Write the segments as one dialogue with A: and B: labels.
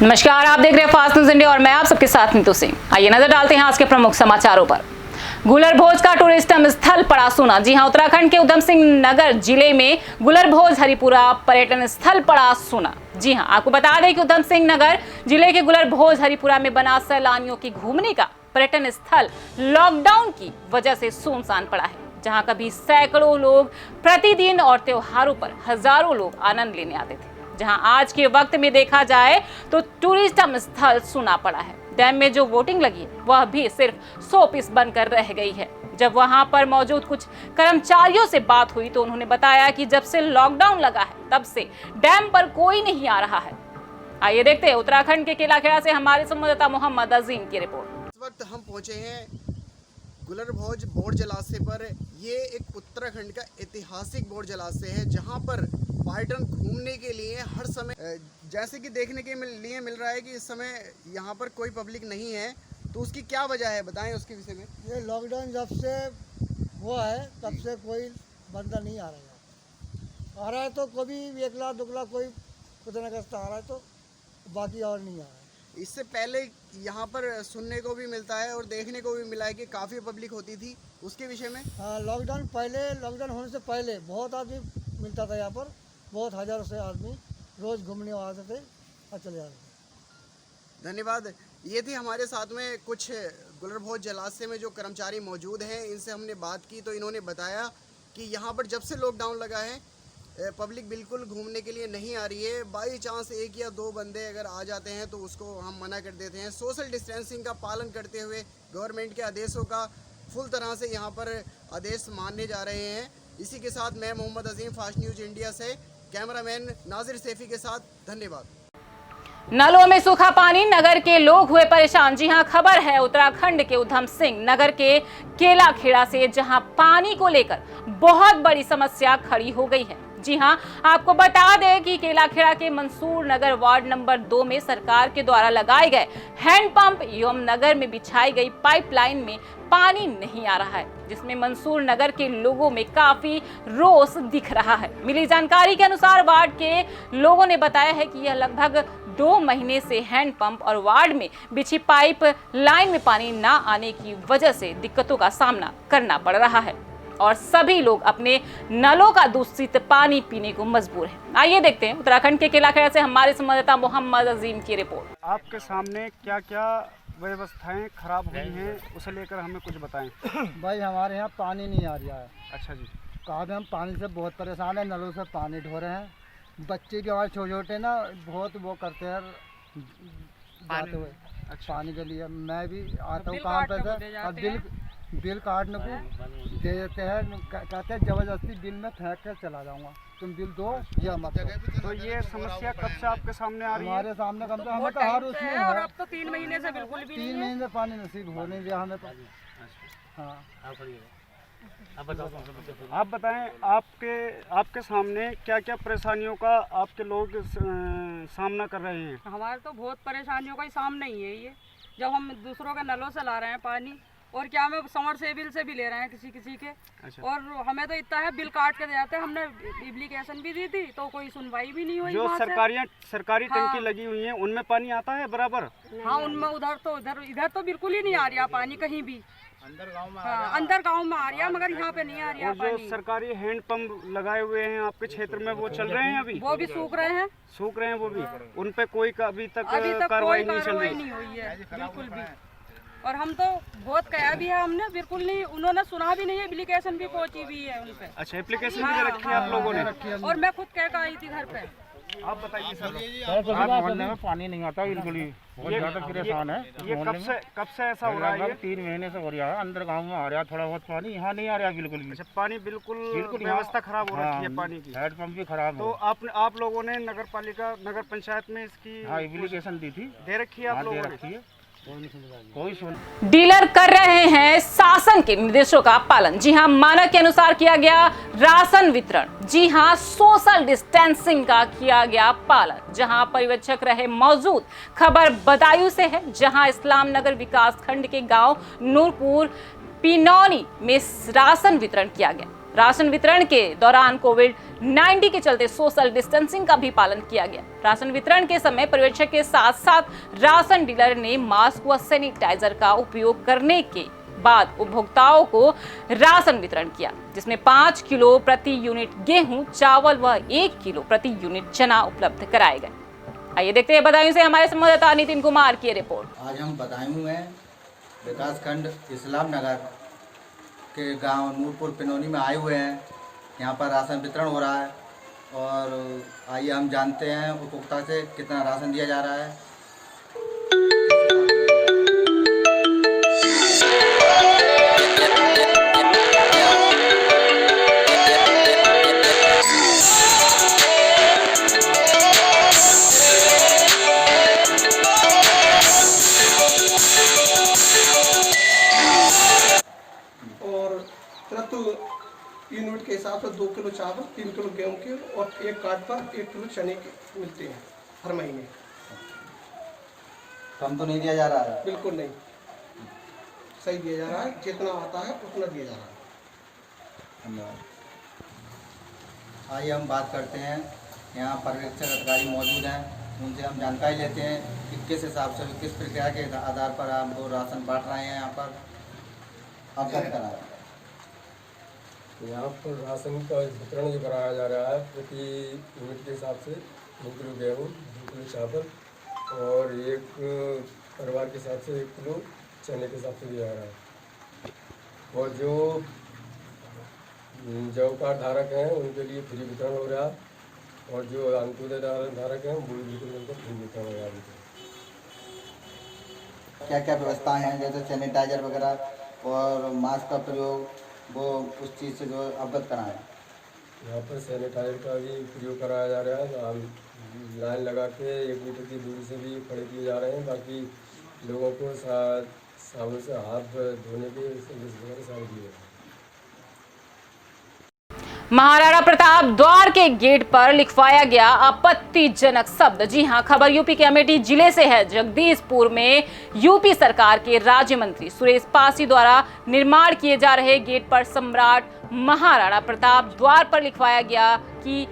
A: नमस्कार, आप देख रहे हैं फास्ट न्यूज इंडिया और मैं आप सबके साथ नीतू सिंह। आइए नजर डालते हैं आज के प्रमुख समाचारों पर। गुलरभोज का टूरिस्ट स्थल पड़ा सूना। जी हां, उत्तराखंड के उधम सिंह नगर जिले में गुलरभोज हरिपुरा पर्यटन स्थल पड़ा सूना। जी हां, आपको बता दें कि उधम सिंह नगर जिले के गुलरभोज हरिपुरा में बना सैलानियों की घूमने का पर्यटन स्थल लॉकडाउन की वजह से सुनसान पड़ा है, जहां कभी सैकड़ों लोग प्रतिदिन और त्योहारों पर हजारों लोग आनंद लेने आते थे, जहां आज के वक्त में देखा जाए तो टूरिस्ट स्थल सूना पड़ा है। डैम में जो वोटिंग लगी है वह भी सिर्फ 100 पीस बनकर रह गई है। जब वहां पर मौजूद कुछ कर्मचारियों से बात हुई तो उन्होंने बताया कि जब से लॉकडाउन लगा है तब से डैम पर कोई नहीं आ रहा है। आइए देखते हैं उत्तराखंड के केलाखेड़ा से हमारे संवाददाता मोहम्मद अजीम की रिपोर्ट।
B: इस वक्त हम पहुंचे हैं गुलरभोज बोट जलाशय पर। ये एक उत्तराखंड का ऐतिहासिक बोट जलाशय है, जहां पर पर्यटन घूमने के लिए हर समय जैसे कि देखने के लिए मिल रहा है कि इस समय यहाँ पर कोई पब्लिक नहीं है। तो उसकी क्या वजह है, बताएं उसके विषय में।
C: ये लॉकडाउन जब से हुआ है तब से कोई बंदा नहीं आ रहा है। आ रहा है तो कभी एकला दुगला कोई कितना कष्ट आ रहा है, तो बाकी और नहीं आ रहा है।
B: इससे पहले यहाँ पर सुनने को भी मिलता है और देखने को भी मिला है कि काफ़ी पब्लिक होती थी, उसके विषय में।
C: हाँ, लॉकडाउन होने से पहले बहुत आदमी मिलता था यहाँ पर, बहुत हज़ारों से आदमी रोज़ घूमने आते थे और चले जाते थे।
B: धन्यवाद। ये थे हमारे साथ में कुछ गुलरभोज जलाशय में जो कर्मचारी मौजूद हैं, इनसे हमने बात की तो इन्होंने बताया कि यहाँ पर जब से लॉकडाउन लगा है पब्लिक बिल्कुल घूमने के लिए नहीं आ रही है। बाई चांस एक या दो बंदे अगर आ जाते हैं तो उसको हम मना कर देते हैं। सोशल डिस्टेंसिंग का पालन करते हुए गवर्नमेंट के आदेशों का फुल तरह से यहाँ पर आदेश मानने जा रहे हैं। इसी के साथ मैं मोहम्मद अजीम, फास्ट न्यूज इंडिया से, कैमरामैन नाजिर सैफी के साथ, धन्यवाद।
A: नलों में सूखा पानी, नगर के लोग हुए परेशान। जी हां, खबर है उत्तराखंड के उधम सिंह नगर के केलाखेड़ा से, जहां पानी को लेकर बहुत बड़ी समस्या खड़ी हो गई है। जी हां, आपको बता दें कि केलाखेड़ा के मंसूर नगर वार्ड नंबर 2 में सरकार के द्वारा लगाए गए हैंडपंप एवं नगर में बिछाई गई पाइपलाइन में पानी नहीं आ रहा है, जिसमें मंसूर नगर के लोगों में काफी रोष दिख रहा है। मिली जानकारी के अनुसार वार्ड के लोगों ने बताया है कि यह लगभग 2 महीने से हैंडपंप और वार्ड में बिछी पाइप लाइन में पानी न आने की वजह से दिक्कतों का सामना करना पड़ रहा है और सभी लोग अपने नलों का दूषित पानी पीने को मजबूर हैं। आइए देखते हैं उत्तराखंड के केलाखेड़ा से हमारे संवाददाता मोहम्मद अजीम की रिपोर्ट।
D: आपके सामने क्या क्या व्यवस्थाएं खराब हुई हैं, उसे लेकर हमें कुछ बताएं।
C: भाई हमारे यहाँ पानी नहीं आ रहा है।
D: अच्छा जी।
C: कहा भी हम पानी से बहुत परेशान है, नलों से पानी ढो रहे हैं। बच्चे भी हमारे छोटे छोटे ना बहुत वो करते हैं जाते हुए। अच्छा। पानी के लिए मैं भी आता हूँ काम पे से और बिल काटने को दे देते हैं, कहते हैं जबरदस्ती बिल में फेंक कर चला जाऊंगा, तुम बिल दो या मत दो।
D: तो ये समस्या कब से आपके सामने आ रही है?
C: हमारे सामने कम से हमें तो हर उसमें है।
E: और अब तो 3 महीने से बिल्कुल भी
C: 3 महीने से पानी नसीब हो नहीं दिया हमें। हाँ,
D: आप बताएं, आपके सामने क्या क्या परेशानियों का आपके लोग सामना कर रहे हैं?
E: हमारे तो बहुत परेशानियों का ही सामना ही है ये। जब हम दूसरों के नलों से ला रहे हैं पानी, और क्या हमें समरसेबिल से भी ले रहे हैं किसी के। अच्छा। और हमें तो इतना है बिल काट के दे जाते हैं। हमने एप्लीकेशन भी दी थी तो कोई सुनवाई भी नहीं हुई।
D: जो सरकारी टंकी लगी हुई है उनमें पानी आता है बराबर?
E: हाँ, उनमें इधर तो बिल्कुल ही नहीं आ रहा पानी कहीं भी। अंदर गाँव में आ रहा है, मगर यहाँ पे नहीं आ रहा पानी।
D: जो सरकारी हैंडपंप लगाए हुए हैं आपके क्षेत्र में वो चल रहे हैं अभी?
E: वो भी सूख रहे हैं
D: वो भी। उन पे कोई अभी तक कार्रवाई नहीं चल रही?
E: नहीं हुई है बिल्कुल भी। और हम तो बहुत कहा भी है हमने, बिल्कुल नहीं, उन्होंने सुना भी नहीं है। एप्लीकेशन भी पहुंची हुई है उन पे।
D: अच्छा, एप्लीकेशन भी रखी है आप लोगों ने?
E: और मैं खुद कह कर आई थी घर पे।
D: आप बताइए सर।
F: मोहल्ले में पानी नहीं आता बिल्कुल ही, बहुत ज़्यादा परेशान है।
D: ये कब से ऐसा हो रहा है?
F: 3 महीने से हो रहा है। अंदर गांव में आ रहा है थोड़ा बहुत पानी, यहाँ नहीं आ रहा बिल्कुल भी।
D: अच्छा, पानी बिल्कुल व्यवस्था खराब हो रही है पानी की।
F: हैंडपंप भी खराब है।
D: तो आप लोगों ने नगर पंचायत में इसकी
F: एप्लीकेशन दी थी,
D: दे रखी है आप लोगों ने?
F: कोई सुन।
A: डीलर कर रहे हैं शासन के निर्देशों का पालन। जी हां, मानक के अनुसार किया गया राशन वितरण। जी हां, सोशल डिस्टेंसिंग का किया गया पालन। जहां पर्यवेक्षक रहे मौजूद। खबर बदायूं से है, जहां इस्लाम नगर विकास खंड के गांव नूरपुर पिनौनी में राशन वितरण किया गया। राशन वितरण के दौरान कोविड-19 के चलते सोशल डिस्टेंसिंग का भी पालन किया गया। राशन वितरण के समय पर्यवेक्षक के साथ साथ राशन डीलर ने मास्क व सैनिटाइजर का उपयोग करने के बाद उपभोक्ताओं को राशन वितरण किया, जिसमें 5 किलो प्रति यूनिट गेहूं, चावल व 1 किलो प्रति यूनिट चना उपलब्ध कराए गए। आइए देखते हैं बदायूं से हमारे संवाददाता नितिन कुमार की रिपोर्ट।
G: आज हम बदायूं में विकासखंड इस्लाम नगर के गांव नूरपुर पिनौनी में आए हुए हैं। यहाँ पर राशन वितरण हो रहा है और आइए हम जानते हैं उपभोक्ता से कितना राशन दिया जा रहा है।
H: यूनिट के हिसाब से 2 किलो चावल, 3 किलो गेहूं के और 1 कार्ड पर 1 किलो चने के मिलते हैं हर महीने।
G: कम तो नहीं दिया जा रहा है?
H: बिल्कुल नहीं, सही दिया जा रहा है, जितना आता है उतना दिया जा रहा है।
G: धन्यवाद। आइए हम बात करते हैं, यहाँ पर्यवेक्षक अधिकारी मौजूद हैं, उनसे हम जानकारी लेते हैं कि किस हिसाब से, किस प्रक्रिया के आधार पर हमको राशन बांट रहे हैं। यहाँ पर अवगत करा
I: यहाँ पर राशन का वितरण जो कराया जा रहा है प्रति यूनिट के हिसाब से 2 किलो गेहूँ, 2 किलो चावल और 1 परिवार के हिसाब से 1 किलो चने के हिसाब से दिया जा रहा है। और जो जॉब कार्ड धारक हैं उनके लिए फ्री वितरण हो रहा है और जो अंत्योदय धारक हैं वो बिल्कुल उनको फ्री वितरण हो रहा है।
G: क्या क्या व्यवस्थाएं हैं, जैसे सैनिटाइजर वगैरह और मास्क का प्रयोग, वो उस चीज़ से जो अवगत कराएं।
I: यहाँ पर सैनिटाइजर का भी प्रयोग कराया जा रहा है। हम लाइन लगा के 1 मीटर की दूरी से भी खड़े किए जा रहे हैं ताकि लोगों को साबुन से हाथ धोने के सारे दिए।
A: महाराणा प्रताप द्वार के गेट पर लिखवाया गया आपत्तिजनक शब्द। जी हां, खबर यूपी के अमेठी जिले से है। जगदीशपुर में यूपी सरकार के राज्य मंत्री सुरेश पासी द्वारा निर्माण किए जा रहे गेट पर सम्राट महाराणा प्रताप द्वार पर लिखवाया गया कि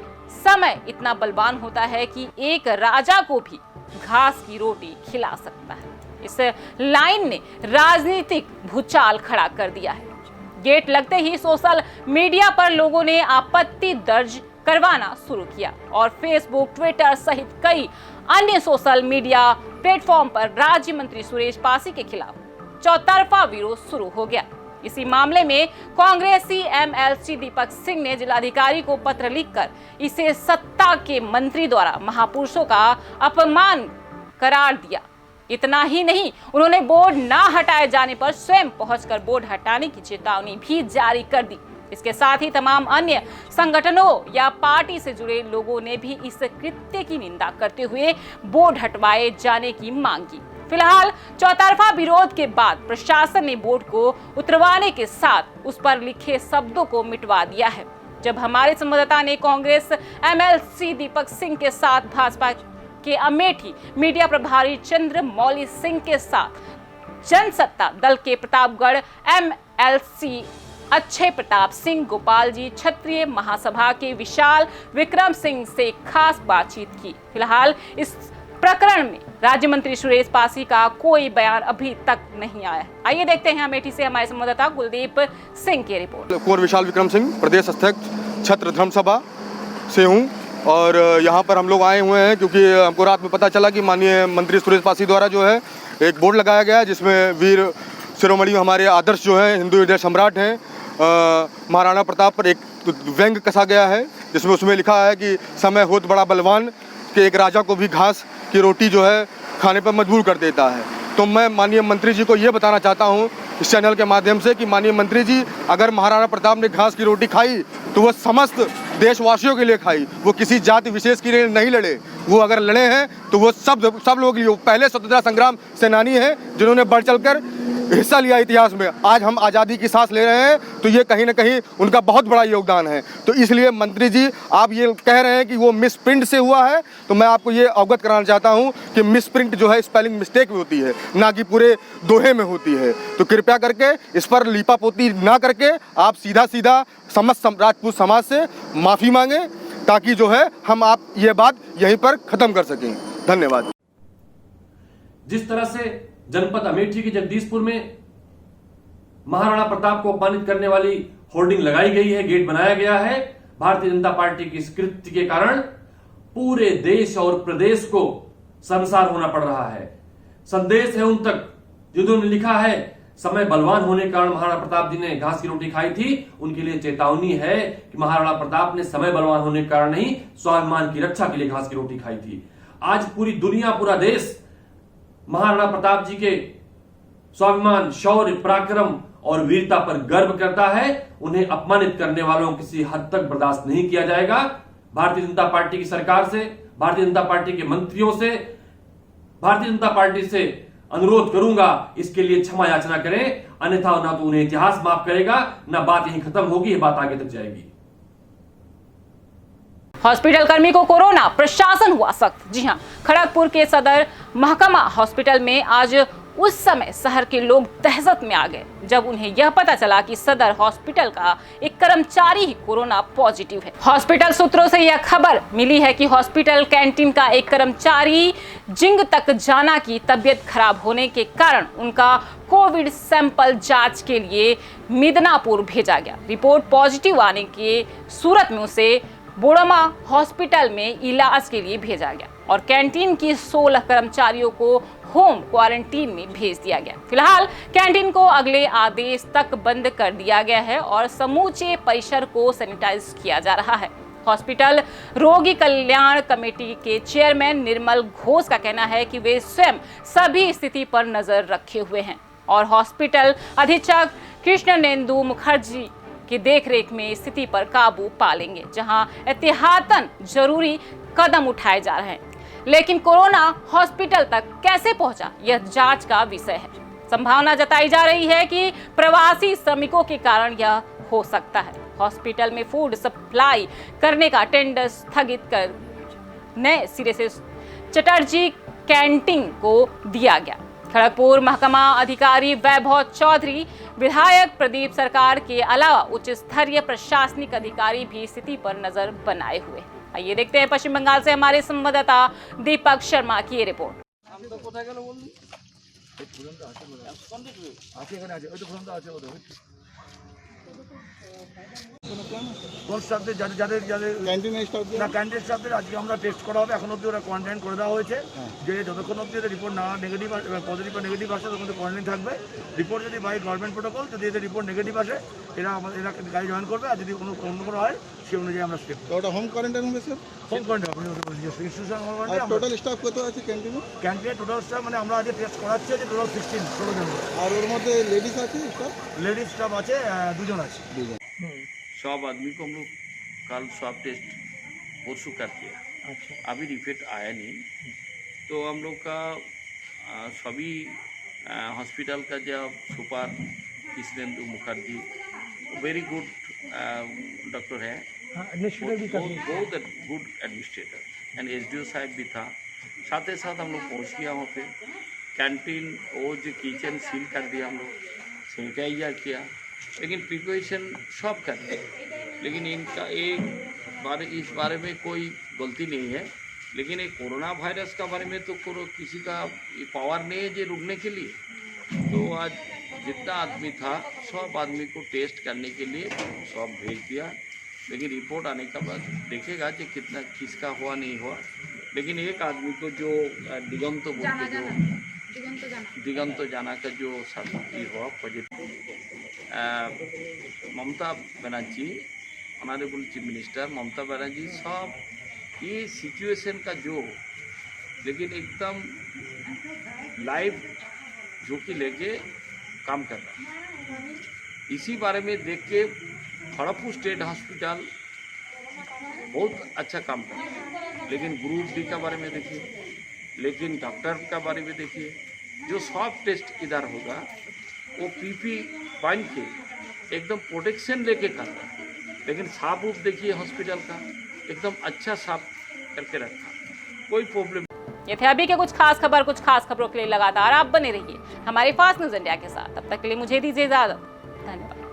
A: समय इतना बलवान होता है कि एक राजा को भी घास की रोटी खिला सकता है। इस लाइन ने राजनीतिक भूचाल खड़ा कर दिया है। गेट लगते ही सोशल मीडिया पर लोगों ने आपत्ति दर्ज करवाना शुरू किया और फेसबुक, ट्विटर सहित कई अन्य सोशल मीडिया प्लेटफॉर्म पर राज्य मंत्री सुरेश पासी के खिलाफ चौतरफा विरोध शुरू हो गया। इसी मामले में कांग्रेसी एमएलसी दीपक सिंह ने जिलाधिकारी को पत्र लिखकर इसे सत्ता के मंत्री द्वारा महापुरुषों का अपमान करार दिया। इतना ही नहीं, उन्होंने बोर्ड ना हटाए जाने पर स्वयं पहुंचकर बोर्ड हटाने की चेतावनी भी जारी कर दी। इसके साथ ही तमाम अन्य संगठनों या पार्टी से जुड़े लोगों ने भी इस कृत्य की निंदा करते हुए बोर्ड हटवाए जाने की मांग की। फिलहाल चौतरफा विरोध के बाद प्रशासन ने बोर्ड को उतरवाने के साथ उस पर लिखे शब्दों को मिटवा दिया है। जब हमारे संवाददाता ने कांग्रेस एमएलसी दीपक सिंह के साथ भाजपा के अमेठी मीडिया प्रभारी चंद्रमौली सिंह के साथ जनसत्ता दल के प्रतापगढ़ एमएलसी अक्षय प्रताप सिंह, गोपाल जी क्षत्रिय महासभा के विशाल विक्रम सिंह से खास बातचीत की। फिलहाल इस प्रकरण में राज्य मंत्री सुरेश पासी का कोई बयान अभी तक नहीं आया। आइए देखते हैं अमेठी से हमारे संवाददाता कुलदीप सिंह की रिपोर्ट।
J: कुंवर विशाल विक्रम सिंह, प्रदेश अध्यक्ष छत्र धर्म सभा से हूँ और यहाँ पर हम लोग आए हुए हैं क्योंकि हमको रात में पता चला कि माननीय मंत्री सुरेश पासी द्वारा जो है एक बोर्ड लगाया गया है जिसमें वीर शिरोमणि हमारे आदर्श जो है हिंदू हृदय सम्राट हैं महाराणा प्रताप पर एक व्यंग कसा गया है, जिसमें उसमें लिखा है कि समय होत बड़ा बलवान कि एक राजा को भी घास की रोटी जो है खाने पर मजबूर कर देता है। तो मैं माननीय मंत्री जी को ये बताना चाहता हूँ इस चैनल के माध्यम से कि माननीय मंत्री जी, अगर महाराणा प्रताप ने घास की रोटी खाई तो वह समस्त देशवासियों के लिए खाई, वो किसी जाति विशेष के लिए नहीं लड़े। वो अगर लड़े हैं तो वो सब लोग लिए, पहले स्वतंत्रता संग्राम सेनानी हैं जिन्होंने बढ़ चढ़कर हिस्सा लिया इतिहास में। आज हम आज़ादी की सांस ले रहे हैं तो ये कहीं ना कहीं उनका बहुत बड़ा योगदान है। तो इसलिए मंत्री जी, आप ये कह रहे हैं कि वो मिस प्रिंट से हुआ है, तो मैं आपको ये अवगत कराना चाहता हूँ कि मिस प्रिंट जो है स्पेलिंग मिस्टेक में होती है, ना कि पूरे दोहे में होती है। तो कृपया करके इस पर लीपापोती ना करके आप सीधा समस्त राजपूत समाज से माफ़ी मांगे, ताकि जो है हम आप ये बात यहीं पर ख़त्म कर सकें। धन्यवाद।
K: जिस तरह से जनपद अमेठी के जगदीशपुर में महाराणा प्रताप को अपमानित करने वाली होर्डिंग लगाई गई है, गेट बनाया गया है, भारतीय जनता पार्टी की इस कृत्य के कारण पूरे देश और प्रदेश को शर्मसार होना पड़ रहा है। संदेश है उन तक जिन्होंने लिखा है समय बलवान होने के कारण महाराणा प्रताप जी ने घास की रोटी खाई थी, उनके लिए चेतावनी है कि महाराणा प्रताप ने समय बलवान होने के कारण नहीं, स्वाभिमान की रक्षा के लिए घास की रोटी खाई थी। आज पूरी दुनिया, पूरा देश महाराणा प्रताप जी के स्वाभिमान, शौर्य, पराक्रम और वीरता पर गर्व करता है। उन्हें अपमानित करने वालों को किसी हद तक बर्दाश्त नहीं किया जाएगा। भारतीय जनता पार्टी की सरकार से, भारतीय जनता पार्टी के मंत्रियों से, भारतीय जनता पार्टी से अनुरोध करूंगा इसके लिए क्षमा याचना करें, अन्यथा ना तो उन्हें इतिहास माफ करेगा, ना बात यहीं खत्म होगी, ये बात आगे तक जाएगी।
A: हॉस्पिटल कर्मी को कोरोना, प्रशासन हुआ सख्त। जी हां, खड़गपुर के सदर महकमा हॉस्पिटल में आज उस समय शहर के लोग दहशत में आ गए जब उन्हें यह पता चला कि सदर हॉस्पिटल का एक कर्मचारी ही कोरोना पॉजिटिव है। हॉस्पिटल सूत्रों से यह खबर मिली है कि हॉस्पिटल कैंटीन का एक कर्मचारी जिंग तक जाना की तबीयत खराब होने के कारण उनका कोविड सैंपल जांच के लिए मिदनापुर भेजा गया। रिपोर्ट पॉजिटिव आने के सूरत में उसे बोड़मा हॉस्पिटल में इलाज के लिए भेजा गया और कैंटीन की 16 कर्मचारियों को होम क्वारंटीन में भेज दिया गया। फिलहाल कैंटीन को अगले आदेश तक बंद कर दिया गया है और समूचे परिसर को सैनिटाइज किया जा रहा है। हॉस्पिटल रोगी कल्याण कमेटी के चेयरमैन निर्मल घोष का कहना है कि वे स्वयं सभी स्थिति पर नजर रखे हुए हैं और हॉस्पिटल अधीक्षक कृष्णनेंदु मुखर्जी की देखरेख में स्थिति पर काबू पा लेंगे, जहां एहतियातन जरूरी कदम उठाए जा रहे हैं। लेकिन कोरोना हॉस्पिटल तक कैसे पहुंचा, यह जांच का विषय है। संभावना जताई जा रही है कि प्रवासी श्रमिकों के कारण यह हो सकता है। हॉस्पिटल में फूड सप्लाई करने का टेंडर स्थगित कर नए सिरे से चटर्जी कैंटीन को दिया गया। खड़गपुर महकमा अधिकारी वैभव चौधरी, विधायक प्रदीप सरकार के अलावा उच्च स्तरीय प्रशासनिक अधिकारी भी स्थिति पर नजर बनाए हुए। आइए देखते हैं पश्चिम बंगाल से हमारे संवाददाता दीपक शर्मा की ये रिपोर्ट।
F: কোন স্টাফদের যাদের ক্যান্টিনের স্টাফদের আজকে আমরা টেস্ট করা হবে। এখন অবধি ওরা কোয়ারেন্টাইন করে দেওয়া হয়েছে যে যতক্ষণ অবধি এদের রিপোর্ট না নেগেটিভ পজিটিভ বা নেগেটিভ আসে তখন কোয়ারেন্টাইন থাকবে। রিপোর্ট যদি বাই গভর্নমেন্ট প্রোটোকল, যদি এদের রিপোর্ট নেগেটিভ আসে এরা গাড়ি জয়েন করবে, আর যদি কোনো কোনো হয় সেই অনুযায়ী আমরা স্টেপ। ওটা হোম কোয়ারেন্টাইন হবে sir? Home quarantine institution total staff কত আছে ক্যান্টিনে? ক্যান্টিনে টোটাল স্টাফ মানে আমরা আজকে টেস্ট করাচ্ছি যে টোটাল 16 জন। আর ওর মধ্যে লেডিস আছে স্টাফ? লেডিস স্টাফ আছে 2 জন আছে।
L: सब आदमी को हम लोग कल स्वाब टेस्ट परसों कर दिया। अच्छा। अभी रिपोर्ट आया नहीं, तो हम लोग का सभी हॉस्पिटल का जो super Krishnendu Mukherjee very good doctor है, बहुत गुड एडमिनिस्ट्रेटर एंड एसडीओ साहब भी था। साथ ही साथ हम लोग पहुँच गया वहाँ पे कैंटीन वो जो किचन सील कर दिया, हम लोग सैनिटाइजर किया, लेकिन प्रिपरेशन सब कर दिया। लेकिन इनका इस बारे में कोई गलती नहीं है, लेकिन एक कोरोना वायरस का बारे में तो किसी का पावर नहीं है जो रुकने के लिए। तो आज जितना आदमी था सब आदमी को टेस्ट करने के लिए सब भेज दिया, लेकिन रिपोर्ट आने के बाद देखेगा कि कितना किसका हुआ नहीं हुआ। लेकिन एक आदमी को जो दिगंत जाना का जो हुआ positive, Mamata Banerjee honourable chief minister Mamata Banerjee सब ये सिचुएशन का जो लेकिन एकदम लाइव झुकी लेके काम कर रहा है। इसी बारे में देख के खड़गपुर स्टेट हॉस्पिटल बहुत अच्छा काम करते हैं। लेकिन ग्रुप डी का बारे में देखिए, लेकिन डॉक्टर का बारे में देखिए, जो सब टेस्ट इधर होगा वो पीपी पहन के एकदम प्रोटेक्शन लेके कर रहा है। लेकिन साफ रूप देखिए हॉस्पिटल का एकदम अच्छा साफ करके रखा, कोई प्रॉब्लम।
A: ये थे अभी के कुछ खास खबर। कुछ खास खबरों के लिए लगातार आप बने रहिए हमारे फास्ट न्यूज इंडिया के साथ। तब तक के लिए मुझे दीजिए इजाजत। धन्यवाद।